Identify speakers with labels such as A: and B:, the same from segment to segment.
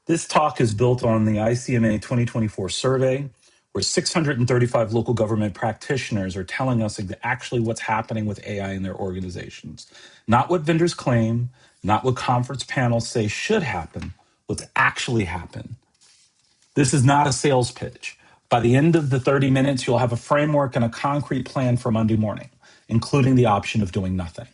A: This talk is built on the ICMA 2024 survey, where 635 local government practitioners are telling us actually what's happening with AI in their organizations. Not what vendors claim, not what conference panels say should happen, what's actually happened. This is not a sales pitch. By the end of the 30 minutes, you'll have a framework and a concrete plan for Monday morning, including the option of doing nothing.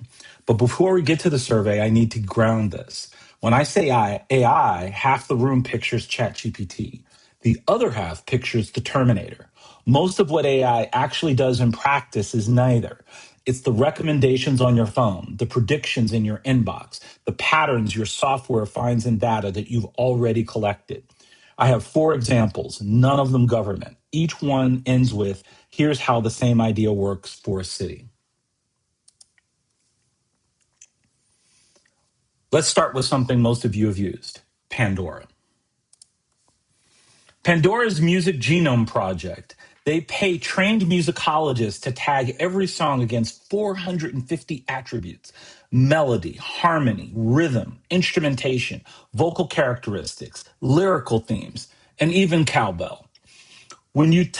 A: But before we get to the survey, I need to ground this. When I say AI, half the room pictures ChatGPT. The other half pictures the Terminator. Most of what AI actually does in practice is neither. It's the recommendations on your phone, the predictions in your inbox, the patterns your software finds in data that you've already collected. I have 4 examples, none of them government. Each one ends with, here's how the same idea works for a city. Let's start with something most of you have used, Pandora. Pandora's Music Genome Project. They pay trained musicologists to tag every song against 450 attributes: melody, harmony, rhythm, instrumentation, vocal characteristics, lyrical themes, and even cowbell. When you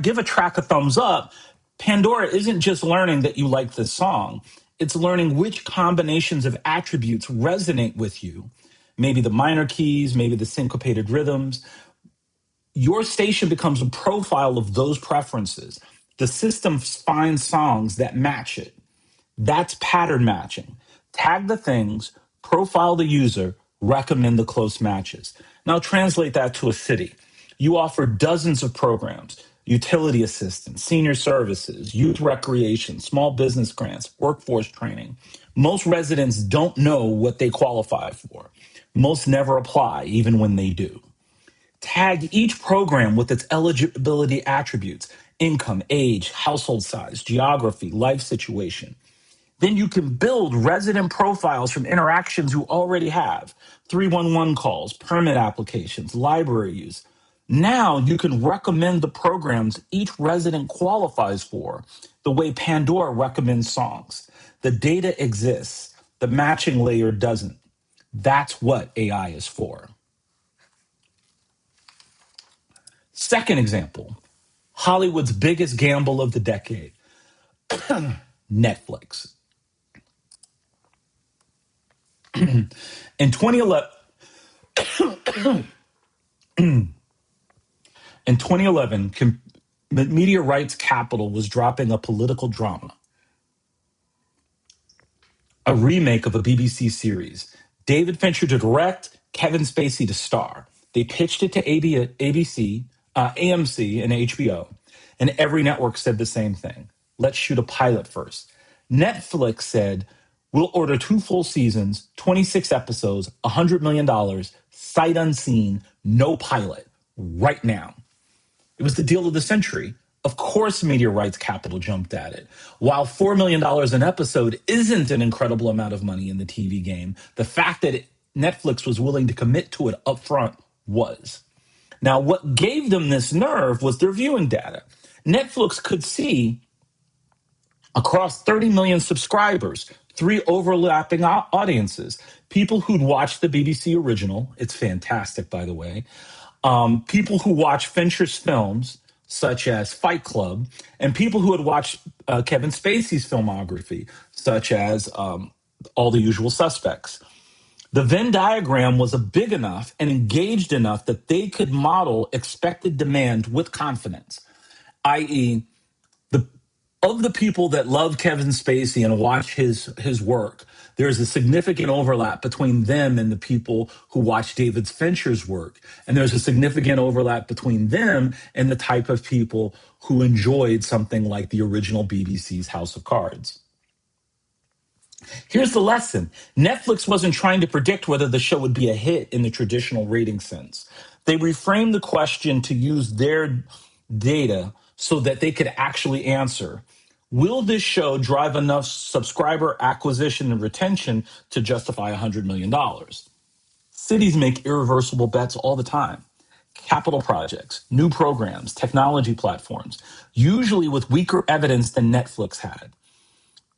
A: give a track a thumbs up, Pandora isn't just learning that you like the song, it's learning which combinations of attributes resonate with you. Maybe the minor keys, maybe the syncopated rhythms. Your station becomes a profile of those preferences. The system finds songs that match it. That's pattern matching. Tag the things, profile the user, recommend the close matches. Now translate that to a city. You offer dozens of programs: utility assistance, senior services, youth recreation, small business grants, workforce training. Most residents don't know what they qualify for. Most never apply, even when they do. Tag each program with its eligibility attributes: income, age, household size, geography, life situation. Then you can build resident profiles from interactions you already have: 311 calls, permit applications, library use. Now you can recommend the programs each resident qualifies for the way Pandora recommends songs. The data exists, the matching layer doesn't. That's what AI is for. Second example, Hollywood's biggest gamble of the decade, Netflix. In 2011, in 2011, Media Rights Capital was dropping a political drama, a remake of a BBC series. David Fincher to direct, Kevin Spacey to star. They pitched it to ABC, AMC, and HBO, and every network said the same thing. Let's shoot a pilot first. Netflix said, we'll order 2 full seasons, 26 episodes, $100 million, sight unseen, no pilot, right now. It was the deal of the century. Of course, Media Rights Capital jumped at it. While $4 million an episode isn't an incredible amount of money in the TV game, the fact that Netflix was willing to commit to it upfront was. Now, what gave them this nerve was their viewing data. Netflix could see across 30 million subscribers, 3 overlapping audiences: people who'd watched the BBC original. It's fantastic, by the way. People who watch Fincher's films, such as Fight Club, and people who had watched Kevin Spacey's filmography, such as All the Usual Suspects. The Venn diagram was big enough and engaged enough that they could model expected demand with confidence, i.e., of the people that love Kevin Spacey and watch his work, there's a significant overlap between them and the people who watch David Fincher's work. And there's a significant overlap between them and the type of people who enjoyed something like the original BBC's House of Cards. Here's the lesson. Netflix wasn't trying to predict whether the show would be a hit in the traditional rating sense. They reframed the question to use their data so that they could actually answer, will this show drive enough subscriber acquisition and retention to justify $100 million? Cities make irreversible bets all the time. Capital projects, new programs, technology platforms, usually with weaker evidence than Netflix had.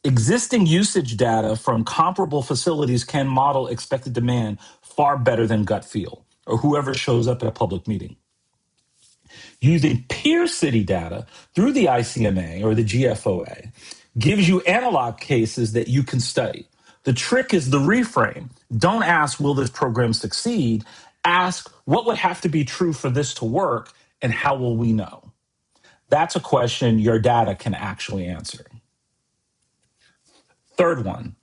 A: Existing usage data from comparable facilities can model expected demand far better than gut feel. or whoever shows up at a public meeting. Using peer city data through the ICMA or the GFOA gives you analog cases that you can study. The trick is the reframe. Don't ask, will this program succeed? Ask, what would have to be true for this to work, and how will we know? That's a question your data can actually answer. Third one,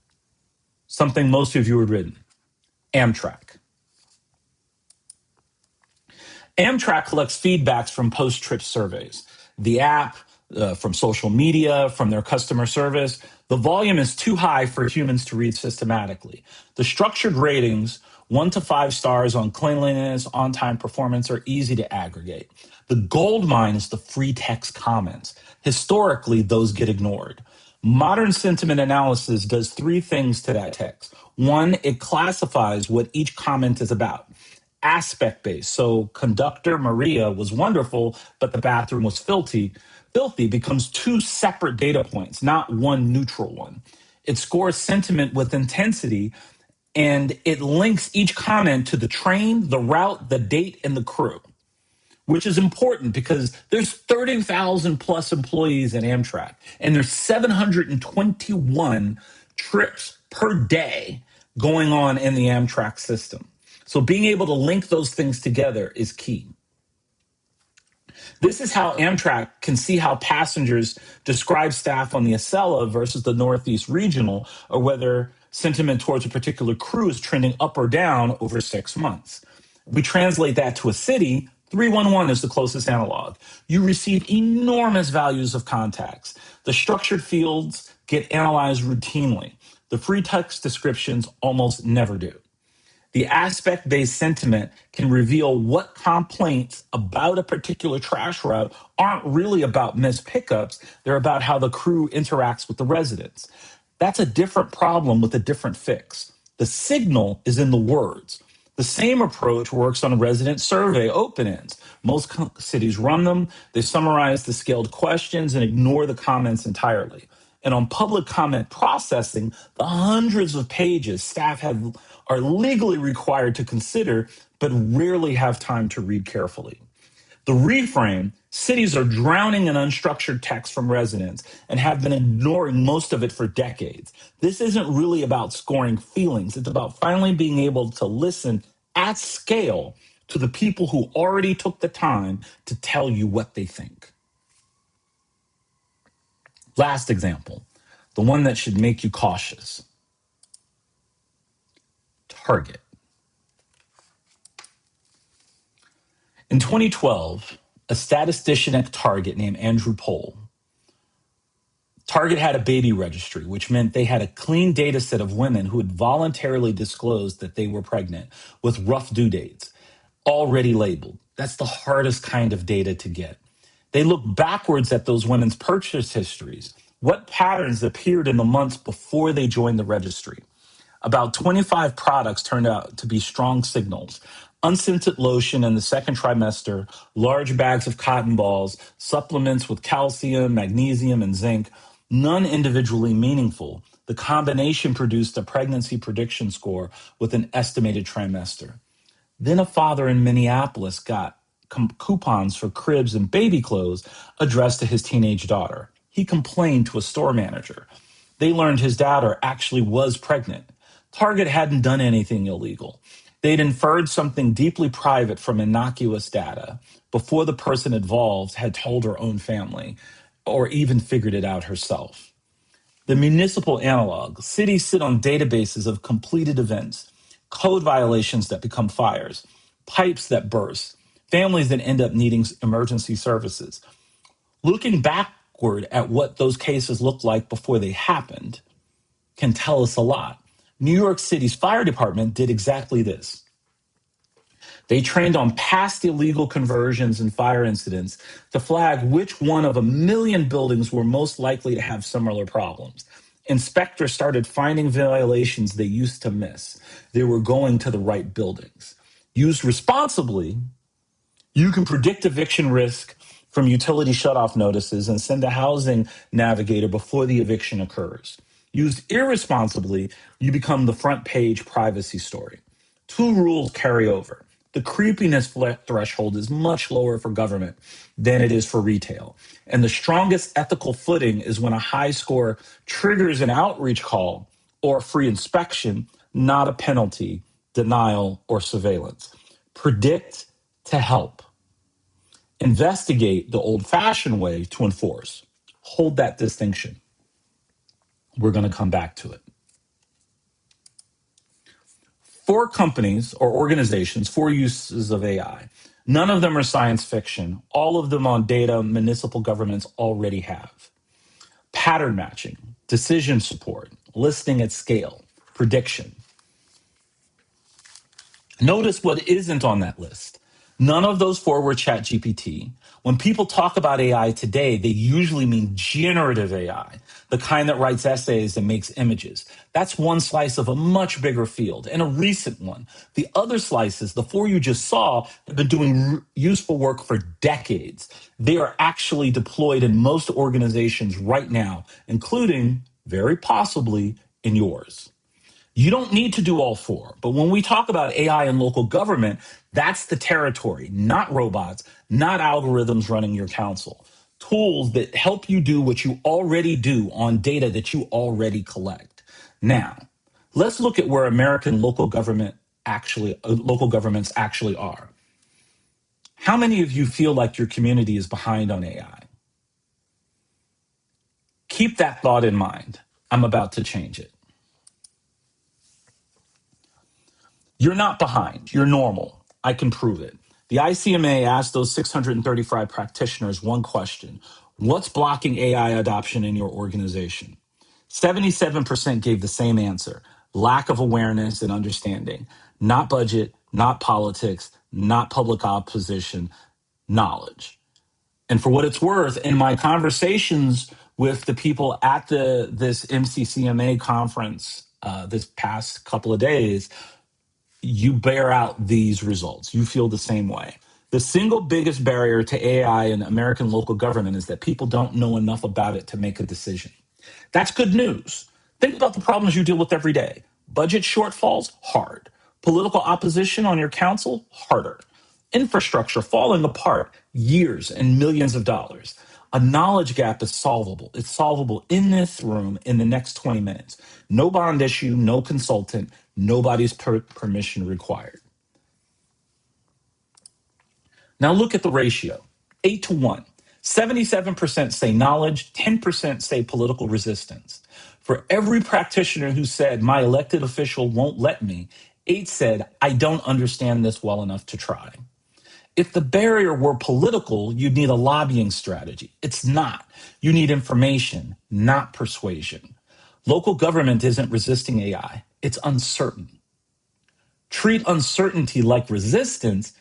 A: something most of you have written, Amtrak. Amtrak collects feedbacks from post-trip surveys, the app, from social media, from their customer service. The volume is too high for humans to read systematically. The structured ratings, 1 to 5 stars on cleanliness, on-time performance, are easy to aggregate. The gold mine is the free text comments. Historically, those get ignored. Modern sentiment analysis does 3 things to that text. One, it classifies what each comment is about. Aspect based. So conductor Maria was wonderful, but the bathroom was filthy becomes 2 separate data points, not one neutral one. It scores sentiment with intensity, and it links each comment to the train, the route, the date, and the crew, which is important because there's 30,000 plus employees in Amtrak, and there's 721 trips per day going on in the Amtrak system. So being able to link those things together is key. This is how Amtrak can see how passengers describe staff on the Acela versus the Northeast Regional, or whether sentiment towards a particular crew is trending up or down over 6 months. We translate that to a city. 311 is the closest analog. You receive enormous values of contacts. The structured fields get analyzed routinely. The free text descriptions almost never do. The aspect-based sentiment can reveal what complaints about a particular trash route aren't really about missed pickups. They're about how the crew interacts with the residents. That's a different problem with a different fix. The signal is in the words. The same approach works on resident survey open-ends. Most cities run them. They summarize the scaled questions and ignore the comments entirely. And on public comment processing, the hundreds of pages staff are legally required to consider, but rarely have time to read carefully. The reframe, cities are drowning in unstructured text from residents and have been ignoring most of it for decades. This isn't really about scoring feelings. It's about finally being able to listen at scale to the people who already took the time to tell you what they think. Last example, the one that should make you cautious. Target. In 2012, a statistician at Target named Andrew Pohl, Target had a baby registry, which meant they had a clean data set of women who had voluntarily disclosed that they were pregnant with rough due dates, already labeled. That's the hardest kind of data to get. They looked backwards at those women's purchase histories. What patterns appeared in the months before they joined the registry? About 25 products turned out to be strong signals. Unscented lotion in the second trimester, large bags of cotton balls, supplements with calcium, magnesium, and zinc, none individually meaningful. The combination produced a pregnancy prediction score with an estimated trimester. Then a father in Minneapolis got coupons for cribs and baby clothes addressed to his teenage daughter. He complained to a store manager. They learned his daughter actually was pregnant. Target hadn't done anything illegal. They'd inferred something deeply private from innocuous data before the person involved had told her own family or even figured it out herself. The municipal analog, cities sit on databases of completed events, code violations that become fires, pipes that burst, families that end up needing emergency services. Looking backward at what those cases looked like before they happened can tell us a lot. New York City's fire department did exactly this. They trained on past illegal conversions and fire incidents to flag which one of a million buildings were most likely to have similar problems. Inspectors started finding violations they used to miss. They were going to the right buildings. Used responsibly, you can predict eviction risk from utility shutoff notices and send a housing navigator before the eviction occurs. Used irresponsibly, you become the front page privacy story. 2 rules carry over. The creepiness threshold is much lower for government than it is for retail. And the strongest ethical footing is when a high score triggers an outreach call or free inspection, not a penalty, denial, or surveillance. Predict to help. Investigate the old fashioned way to enforce. Hold that distinction. We're going to come back to it. Four companies or organizations, four uses of AI. None of them are science fiction. All of them on data municipal governments already have. Pattern matching, decision support, listening at scale, prediction. Notice what isn't on that list. None of those four were ChatGPT. When people talk about AI today, they usually mean generative AI, the kind that writes essays and makes images. That's one slice of a much bigger field and a recent one. The other slices, the four you just saw, have been doing useful work for decades. They are actually deployed in most organizations right now, including, very possibly, in yours. You don't need to do all four. But when we talk about AI in local government, that's the territory, not robots, not algorithms running your council. Tools that help you do what you already do on data that you already collect. Now, let's look at where American local governments actually are. How many of you feel like your community is behind on AI? Keep that thought in mind. I'm about to change it. You're not behind. You're normal. I can prove it. The ICMA asked those 635 practitioners one question. What's blocking AI adoption in your organization? 77% gave the same answer. Lack of awareness and understanding. Not budget, not politics, not public opposition, knowledge. And for what it's worth, in my conversations with the people at this MCCMA conference this past couple of days, you bear out these results. You feel the same way. The single biggest barrier to AI in American local government is that people don't know enough about it to make a decision. That's good news. Think about the problems you deal with every day. Budget shortfalls, hard. Political opposition on your council, harder. Infrastructure falling apart, years and millions of dollars. A knowledge gap is solvable. It's solvable in this room in the next 20 minutes. No bond issue, no consultant, nobody's permission required. Now look at the ratio 8-1. 77% say knowledge, 10% say political resistance. For every practitioner who said, my elected official won't let me, 8 said, I don't understand this well enough to try. If the barrier were political, you'd need a lobbying strategy. It's not. You need information, not persuasion. Local government isn't resisting AI, it's uncertain. Treat uncertainty like resistance,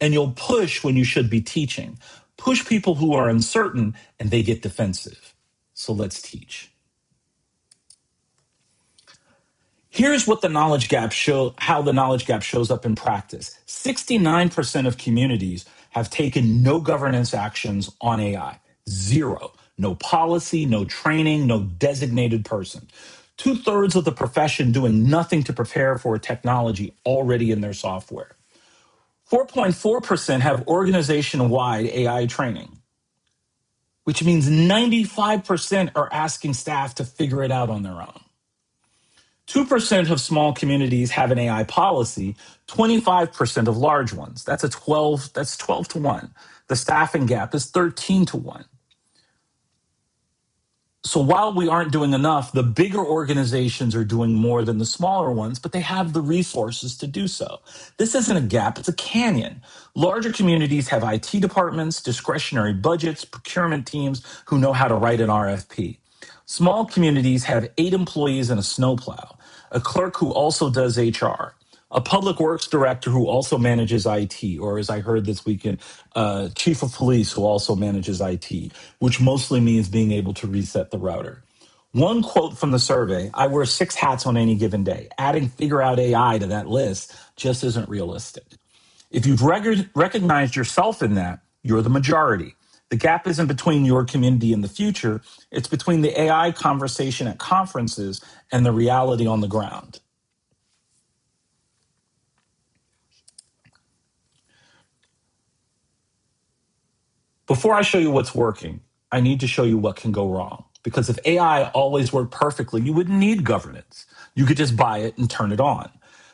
A: and you'll push when you should be teaching. Push people who are uncertain, and they get defensive. So let's teach. Here's what how the knowledge gap shows up in practice. 69% of communities have taken no governance actions on AI. Zero. No policy, no training, no designated person. 2/3 of the profession doing nothing to prepare for technology already in their software. 4.4% have organization-wide AI training, which means 95% are asking staff to figure it out on their own. 2% of small communities have an AI policy, 25% of large ones. That's 12-1. The staffing gap is 13-1. So while we aren't doing enough, the bigger organizations are doing more than the smaller ones, but they have the resources to do so. This isn't a gap, it's a canyon. Larger communities have IT departments, discretionary budgets, procurement teams who know how to write an RFP. Small communities have 8 employees and a snowplow, a clerk who also does HR, a public works director who also manages IT, or as I heard this weekend, chief of police who also manages IT, which mostly means being able to reset the router. One quote from the survey, I wear 6 hats on any given day. Adding figure out AI to that list just isn't realistic. If you've recognized yourself in that, you're the majority. The gap isn't between your community and the future, it's between the AI conversation at conferences and the reality on the ground. Before I show you what's working, I need to show you what can go wrong. Because if AI always worked perfectly, you wouldn't need governance. You could just buy it and turn it on.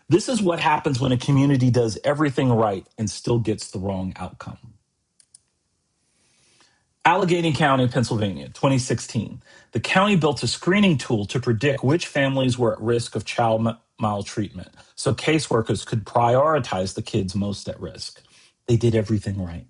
A: This is what happens when a community does everything right and still gets the wrong outcome. Allegheny County, Pennsylvania, 2016. The county built a screening tool to predict which families were at risk of child maltreatment so caseworkers could prioritize the kids most at risk. They did everything right.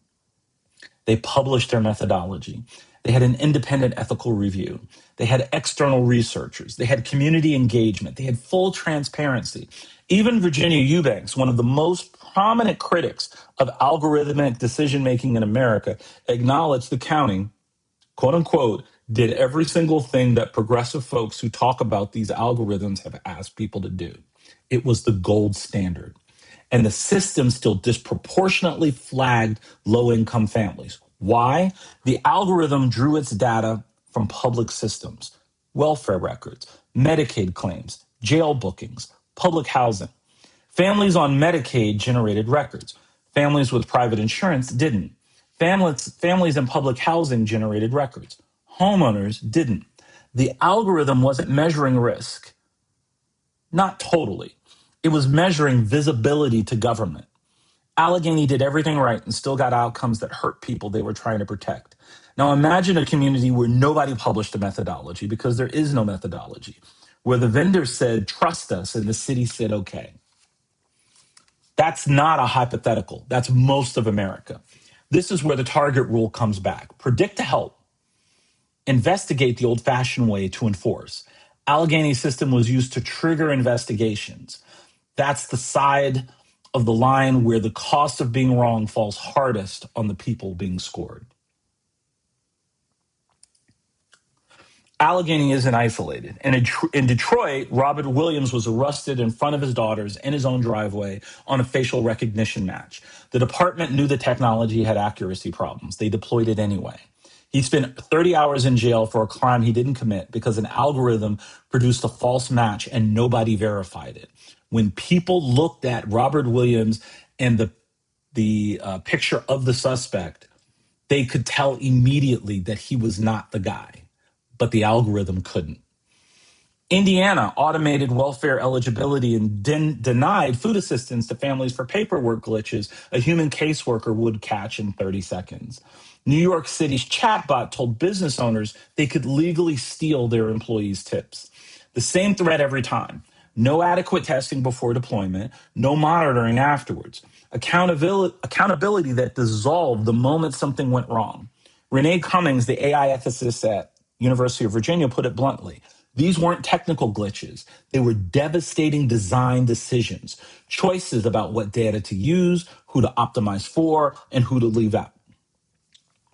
A: They published their methodology. They had an independent ethical review. They had external researchers. They had community engagement. They had full transparency. Even Virginia Eubanks, one of the most prominent critics of algorithmic decision making in America, acknowledged the county, quote unquote, did every single thing that progressive folks who talk about these algorithms have asked people to do. It was the gold standard. And the system still disproportionately flagged low income families. Why? The algorithm drew its data from public systems, welfare records, Medicaid claims, jail bookings, public housing. Families on Medicaid generated records. Families with private insurance didn't. Families in public housing generated records. Homeowners didn't. The algorithm wasn't measuring risk, not totally. It was measuring visibility to government. Allegheny did everything right and still got outcomes that hurt people they were trying to protect. Now imagine a community where nobody published a methodology because there is no methodology, where the vendor said, trust us, and the city said, okay. That's not a hypothetical. That's most of America. This is where the target rule comes back. Predict to help. Investigate the old-fashioned way to enforce. Allegheny's system was used to trigger investigations. That's the side of the line where the cost of being wrong falls hardest on the people being scored. Allegheny isn't isolated. And in Detroit, Robert Williams was arrested in front of his daughters in his own driveway on a facial recognition match. The department knew the technology had accuracy problems. They deployed it anyway. He spent 30 hours in jail for a crime he didn't commit because an algorithm produced a false match and nobody verified it. When people looked at Robert Williams and the picture of the suspect, they could tell immediately that he was not the guy, but the algorithm couldn't. Indiana automated welfare eligibility and denied food assistance to families for paperwork glitches a human caseworker would catch in 30 seconds. New York City's chatbot told business owners they could legally steal their employees' tips. The same threat every time. No adequate testing before deployment, no monitoring afterwards. Accountability that dissolved the moment something went wrong. Renee Cummings, the AI ethicist at University of Virginia, put it bluntly. These weren't technical glitches. They were devastating design decisions, choices about what data to use, who to optimize for, and who to leave out.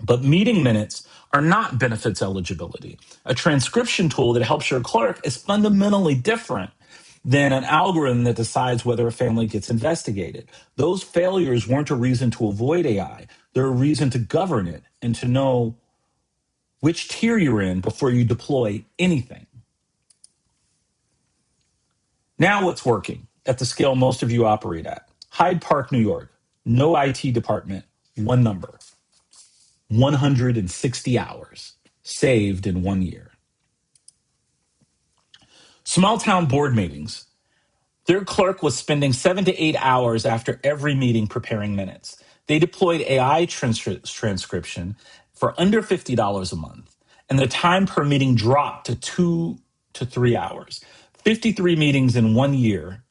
A: But meeting minutes are not benefits eligibility. A transcription tool that helps your clerk is fundamentally different than an algorithm that decides whether a family gets investigated. Those failures weren't a reason to avoid AI. They're a reason to govern it and to know which tier you're in before you deploy anything. Now what's working at the scale most of you operate at? Hyde Park, New York, no IT department, one number, 160 hours saved in 1 year. Small town board meetings. Their clerk was spending 7 to 8 hours after every meeting preparing minutes. They deployed AI transcription for under $50 a month, and the time per meeting dropped to 2 to 3 hours. 53 meetings in 1 year,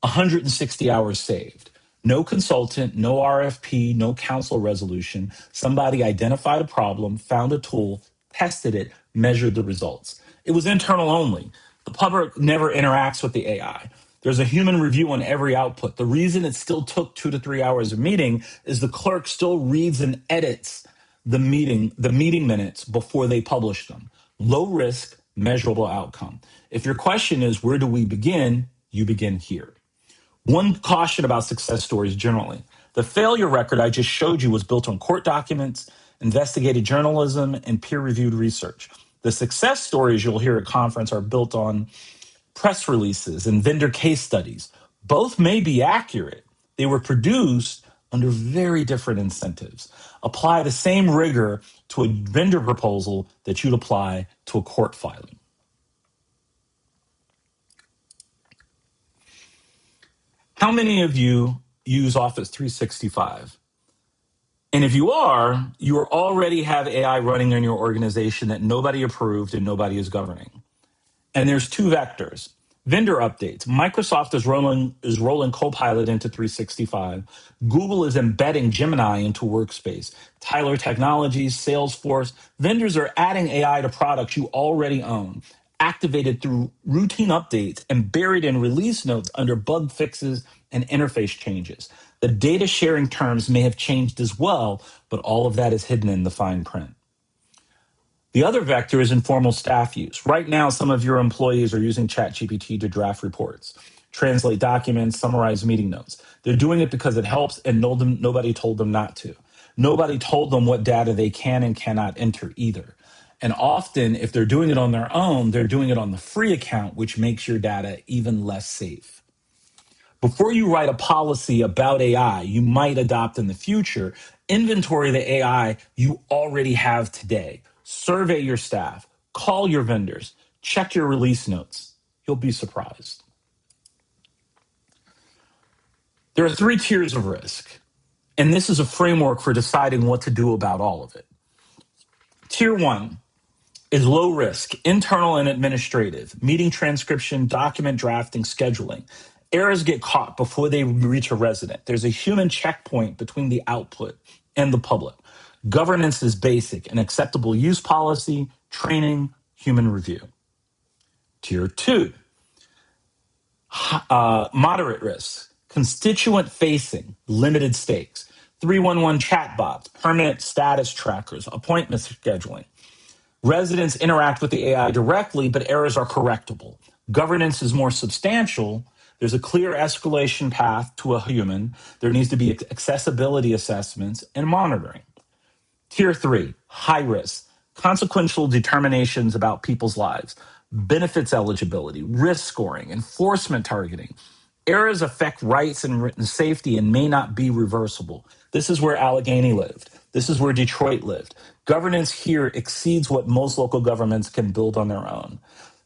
A: 160 hours saved. No consultant, no RFP, no council resolution. Somebody identified a problem, found a tool, tested it, measured the results. It was internal only. The public never interacts with the AI. There's a human review on every output. The reason it still took 2 to 3 hours of meeting is the clerk still reads and edits the meeting minutes before they publish them. Low risk, measurable outcome. If your question is, where do we begin? You begin here. One caution about success stories generally. The failure record I just showed you was built on court documents, investigative journalism, and peer-reviewed research. The success stories you'll hear at conference are built on press releases and vendor case studies. Both may be accurate. They were produced under very different incentives. Apply the same rigor to a vendor proposal that you'd apply to a court filing. How many of you use Office 365? And if you already have AI running in your organization that nobody approved and nobody is governing. And there's two vectors. Vendor updates. Microsoft is rolling Copilot into 365. Google is embedding Gemini into Workspace. Tyler Technologies, Salesforce. Vendors are adding AI to products you already own, activated through routine updates and buried in release notes under bug fixes and interface changes. The data sharing terms may have changed as well, but all of that is hidden in the fine print. The other vector is informal staff use. Right now, some of your employees are using ChatGPT to draft reports, translate documents, summarize meeting notes. They're doing it because it helps and nobody told them not to. Nobody told them what data they can and cannot enter either. And often, if they're doing it on their own, they're doing it on the free account, which makes your data even less safe. Before you write a policy about AI you might adopt in the future, inventory the AI you already have today. Survey your staff, call your vendors, check your release notes. You'll be surprised. There are 3 tiers of risk, and this is a framework for deciding what to do about all of it. Tier 1 is low risk, internal and administrative, meeting transcription, document drafting, scheduling. Errors get caught before they reach a resident. There's a human checkpoint between the output and the public. Governance is basic, an acceptable use policy, training, human review. Tier 2, moderate risk, constituent facing, limited stakes. 311 chatbots, permanent status trackers, appointment scheduling. Residents interact with the AI directly, but errors are correctable. Governance is more substantial. There's a clear escalation path to a human. There needs to be accessibility assessments and monitoring. Tier 3, high risk, consequential determinations about people's lives, benefits eligibility, risk scoring, enforcement targeting. Errors affect rights and written safety and may not be reversible. This is where Allegheny lived. This is where Detroit lived. Governance here exceeds what most local governments can build on their own.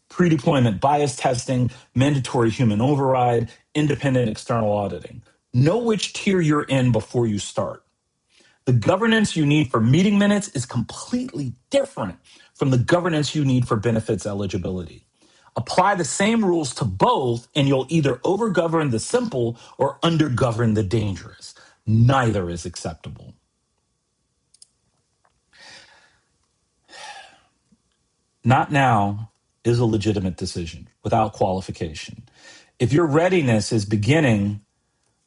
A: Pre-deployment bias testing, mandatory human override, independent external auditing. Know which tier you're in before you start. The governance you need for meeting minutes is completely different from the governance you need for benefits eligibility. Apply the same rules to both, and you'll either overgovern the simple or undergovern the dangerous. Neither is acceptable. Not now is a legitimate decision without qualification. If your readiness is beginning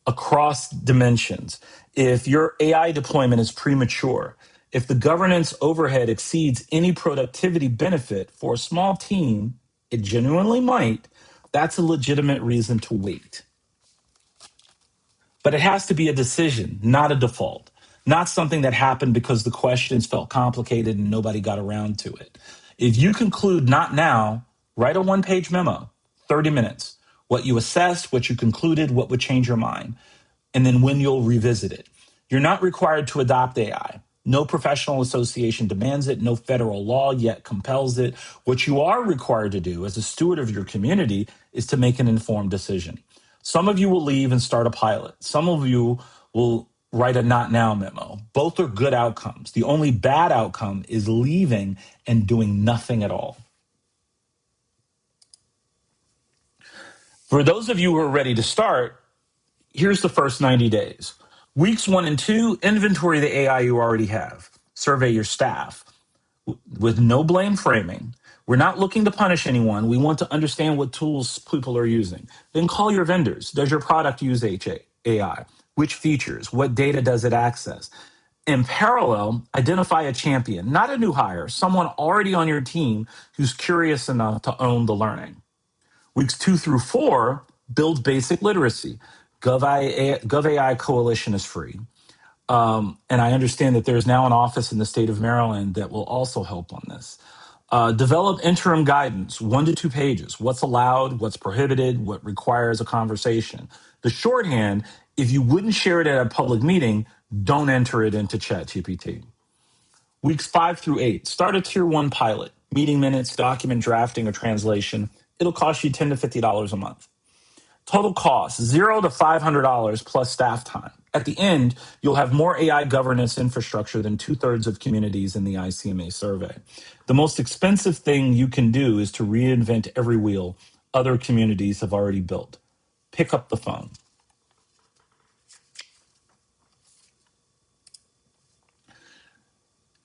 A: across dimensions, if your AI deployment is premature, if the governance overhead exceeds any productivity benefit for a small team, it genuinely might, that's a legitimate reason to wait. But it has to be a decision, not a default, not something that happened because the questions felt complicated and nobody got around to it. If you conclude not now, write a 1-page memo, 30 minutes, what you assessed, what you concluded, what would change your mind, and then when you'll revisit it. You're not required to adopt AI. No professional association demands it. No federal law yet compels it. What you are required to do as a steward of your community is to make an informed decision. Some of you will leave and start a pilot. Some of you will write a not now memo. Both are good outcomes. The only bad outcome is leaving and doing nothing at all. For those of you who are ready to start, here's the first 90 days. Weeks 1 and 2, inventory the AI you already have. Survey your staff with no blame framing. We're not looking to punish anyone. We want to understand what tools people are using. Then call your vendors. Does your product use AI? Which features? What data does it access? In parallel, identify a champion, not a new hire, someone already on your team who's curious enough to own the learning. Weeks 2 through 4, build basic literacy. GovAI Coalition is free. And I understand that there's now an office in the state of Maryland that will also help on this. Develop interim guidance, 1 to 2 pages. What's allowed, what's prohibited, what requires a conversation. The shorthand, if you wouldn't share it at a public meeting, don't enter it into ChatGPT. Weeks 5 through 8, start a tier 1 pilot, meeting minutes, document drafting, or translation. It'll cost you $10 to $50 a month. Total cost $0 to $500 plus staff time. At the end, you'll have more AI governance infrastructure than 2/3 of communities in the ICMA survey. The most expensive thing you can do is to reinvent every wheel other communities have already built. Pick up the phone.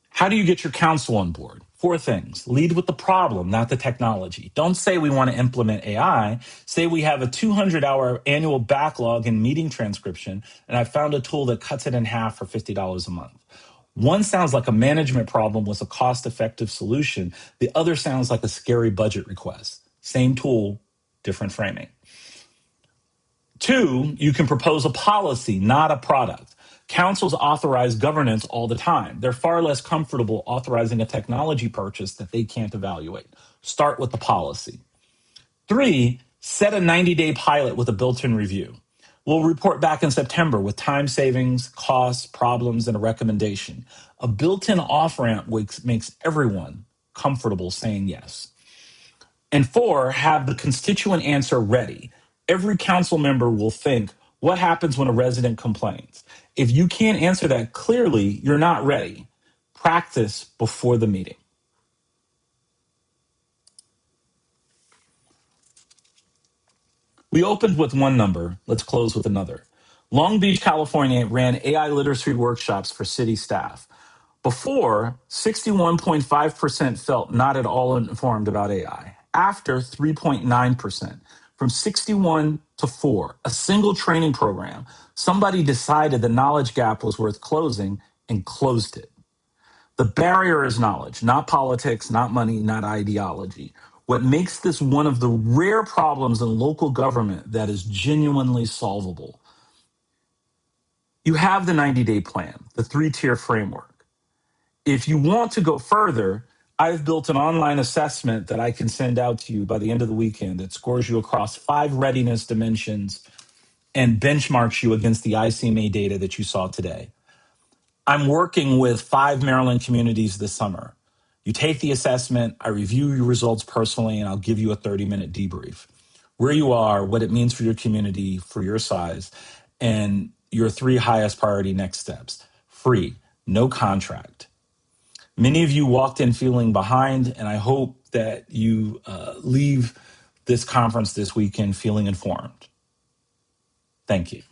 A: How do you get your council on board? 4 things. Lead with the problem, not the technology. Don't say we want to implement AI. Say we have a 200-hour annual backlog in meeting transcription, and I found a tool that cuts it in half for $50 a month. One sounds like a management problem with a cost-effective solution. The other sounds like a scary budget request. Same tool, different framing. 2, you can propose a policy, not a product. Councils authorize governance all the time. They're far less comfortable authorizing a technology purchase that they can't evaluate. Start with the policy. 3, set a 90-day pilot with a built-in review. We'll report back in September with time savings, costs, problems, and a recommendation. A built-in off-ramp makes everyone comfortable saying yes. And 4, have the constituent answer ready. Every council member will think, what happens when a resident complains? If you can't answer that clearly, you're not ready. Practice before the meeting. We opened with one number. Let's close with another. Long Beach, California ran AI literacy workshops for city staff. Before, 61.5% felt not at all informed about AI. After, 3.9%. From 61 to 4, a single training program, somebody decided the knowledge gap was worth closing and closed it. The barrier is knowledge, not politics, not money, not ideology. What makes this one of the rare problems in local government that is genuinely solvable. You have the 90-day plan, the 3-tier framework. If you want to go further, I've built an online assessment that I can send out to you by the end of the weekend that scores you across 5 readiness dimensions and benchmarks you against the ICMA data that you saw today. I'm working with 5 Maryland communities this summer. You take the assessment, I review your results personally, and I'll give you a 30-minute debrief. Where you are, what it means for your community, for your size, and your 3 highest priority next steps. Free, no contract. Many of you walked in feeling behind, and I hope that you leave this conference this weekend feeling informed. Thank you.